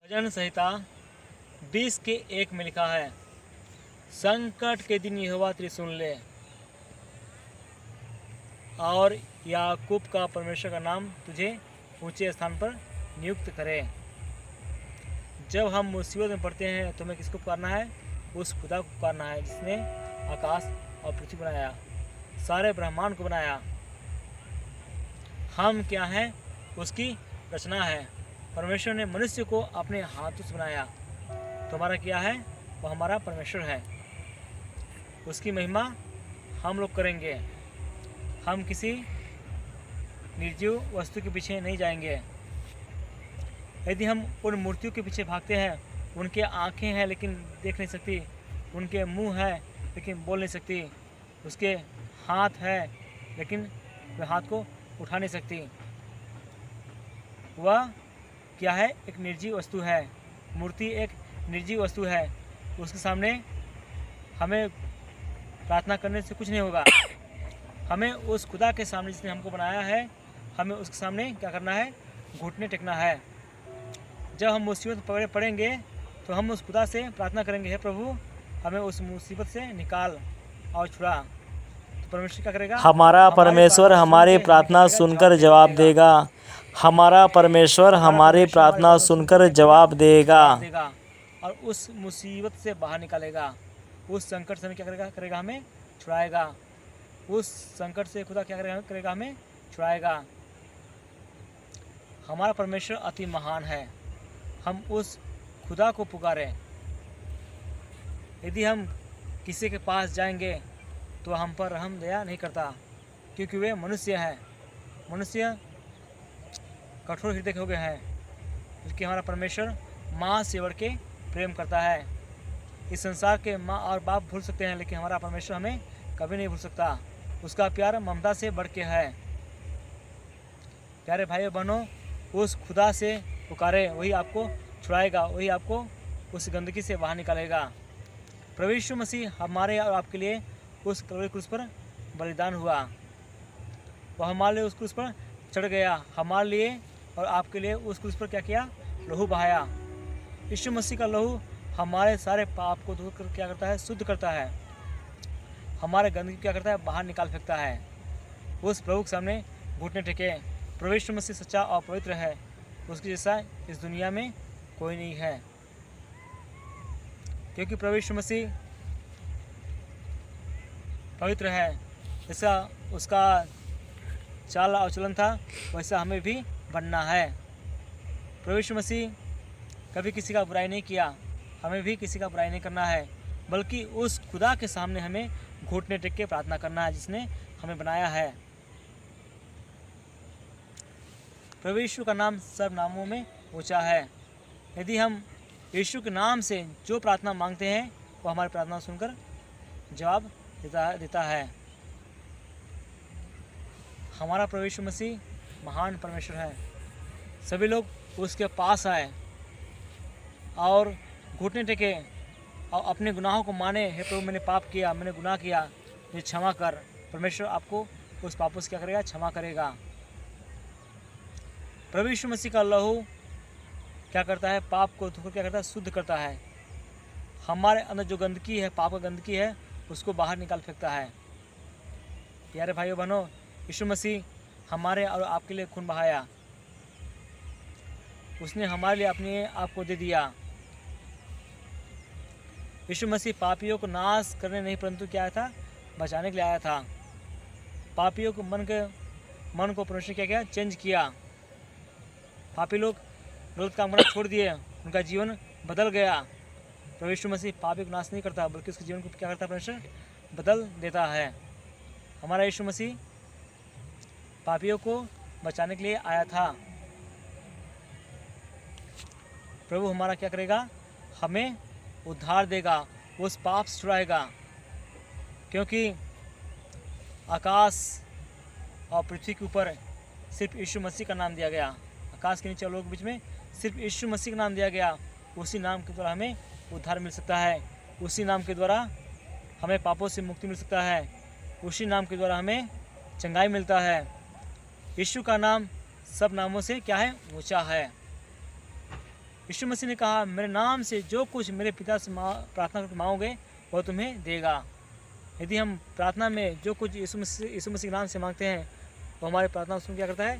भजन संहिता 20 के 1 में लिखा है, संकट के दिन यहोवा तेरी सुन ले और याकूब का परमेश्वर का नाम तुझे ऊंचे स्थान पर नियुक्त करे। जब हम मुसीबत में पड़ते हैं तो हमें किसको पुकारना है? उस खुदा को पुकारना है जिसने आकाश और पृथ्वी बनाया, सारे ब्रह्मांड को बनाया। हम क्या हैं? उसकी रचना है। परमेश्वर ने मनुष्य को अपने हाथों से बनाया, तो हमारा क्या है? वो हमारा परमेश्वर है। उसकी महिमा हम लोग करेंगे। हम किसी निर्जीव वस्तु के पीछे नहीं जाएंगे। यदि हम उन मूर्तियों के पीछे भागते हैं, उनके आँखें हैं लेकिन देख नहीं सकती, उनके मुंह है लेकिन बोल नहीं सकती, उसके हाथ है लेकिन वह हाथ को उठा नहीं सकती, वह क्या है? एक निर्जीव वस्तु है। मूर्ति एक निर्जीव वस्तु है। उसके सामने हमें प्रार्थना करने से कुछ नहीं होगा। हमें उस खुदा के सामने जिसने हमको बनाया है, हमें उसके सामने क्या करना है? घुटने टेकना है। जब हम मुसीबत पड़ेंगे तो हम उस खुदा से प्रार्थना करेंगे, हे प्रभु हमें उस मुसीबत से निकाल और छुड़ा। तो परमेश्वर क्या करेगा? हमारा परमेश्वर हमारी प्रार्थना सुनकर जवाब देगा। हमारा परमेश्वर हमारी प्रार्थना सुनकर जवाब देगा और उस मुसीबत से बाहर निकालेगा। उस संकट से क्या करेगा? हमें छुड़ाएगा। उस संकट से खुदा क्या करेगा? हमें छुड़ाएगा। हमारा परमेश्वर अति महान है। हम उस खुदा को पुकारें। यदि हम किसी के पास जाएंगे तो हम पर रहम दया नहीं करता, क्योंकि वे मनुष्य हैं। मनुष्य कठोर हृदय के हो गए हैं, क्योंकि हमारा परमेश्वर माँ से बढ़ के प्रेम करता है। इस संसार के माँ और बाप भूल सकते हैं, लेकिन हमारा परमेश्वर हमें कभी नहीं भूल सकता। उसका प्यार ममता से बढ़ के है। प्यारे भाइयों बहनों, उस खुदा से पुकारे, वही आपको छुड़ाएगा, वही आपको उस गंदगी से बाहर निकालेगा। प्रभु यीशु मसीह हमारे और आपके लिए उस कलवरी क्रूस पर बलिदान हुआ। वह हमारे लिए उस क्रूस पर चढ़ गया, हमारे लिए और आपके लिए उस क्रूस पर क्या किया? लहू बहाया। यीशु मसीह का लहू हमारे सारे पाप को दूर कर क्या करता है? शुद्ध करता है। हमारे गंदगी क्या करता है? बाहर निकाल फेंकता है। उस प्रभु के सामने घुटने टेके। प्रभु यीशु मसीह सच्चा और पवित्र है। उसके जैसा इस दुनिया में कोई नहीं है, क्योंकि प्रभु यीशु मसीह पवित्र है। जैसा उसका चाल और चलन था, वैसा हमें भी बनना है। प्रभु यीशु मसीह कभी किसी का बुराई नहीं किया, हमें भी किसी का बुराई नहीं करना है, बल्कि उस खुदा के सामने हमें घुटने टेक के प्रार्थना करना है जिसने हमें बनाया है। प्रभु यीशु का नाम सब नामों में ऊंचा है। यदि हम यीशु के नाम से जो प्रार्थना मांगते हैं, वो हमारी प्रार्थना सुनकर जवाब देता है। हमारा प्रभु यीशु मसीह महान परमेश्वर है। सभी लोग उसके पास आए और घुटने टेके और अपने गुनाहों को माने, हे प्रभु मैंने पाप किया, मैंने गुनाह किया, मुझे क्षमा कर। परमेश्वर आपको उस पापों से क्या करेगा? क्षमा करेगा। प्रभु यीशु मसीह का लहू क्या करता है? पाप को धोकर क्या करता है? शुद्ध करता है। हमारे अंदर जो गंदगी है, पाप का गंदगी है, उसको बाहर निकाल फेंकता है। प्यारे भाइयों बहनों, यीशु मसीह हमारे और आपके लिए खून बहाया। उसने हमारे लिए अपने आप को दे दिया। यीशु मसीह पापियों को नाश करने नहीं, परंतु क्या आया था? बचाने के लिए आया था। पापियों को मन को परमेश्वर क्या किया? चेंज किया। पापी लोग गलत काम करना छोड़ दिए, उनका जीवन बदल गया। प्रभु यीशु मसीह पापी को नाश नहीं करता, बल्कि उसके जीवन को क्या करता है? परमेश्वर बदल देता है। हमारा यीशु मसीह पापियों को बचाने के लिए आया था। प्रभु हमारा क्या करेगा? हमें उद्धार देगा, उस पाप से छुड़ाएगा, क्योंकि आकाश और पृथ्वी के ऊपर सिर्फ यीशु मसीह का नाम दिया गया। आकाश के नीचे और लोगों के बीच में सिर्फ यीशु मसीह का नाम दिया गया। उसी नाम के द्वारा हमें उद्धार मिल सकता है। उसी नाम के द्वारा हमें पापों से मुक्ति मिल सकता है। उसी नाम के द्वारा हमें चंगाई मिलता है। यीशु का नाम सब नामों से क्या है? ऊंचा है। यीशु मसीह ने कहा, मेरे नाम से जो कुछ मेरे पिता से प्रार्थना करके मांगोगे वो तुम्हें देगा। यदि हम प्रार्थना में जो कुछ यीशु मसीह के नाम से मांगते हैं वो हमारी प्रार्थना सुन क्या करता है,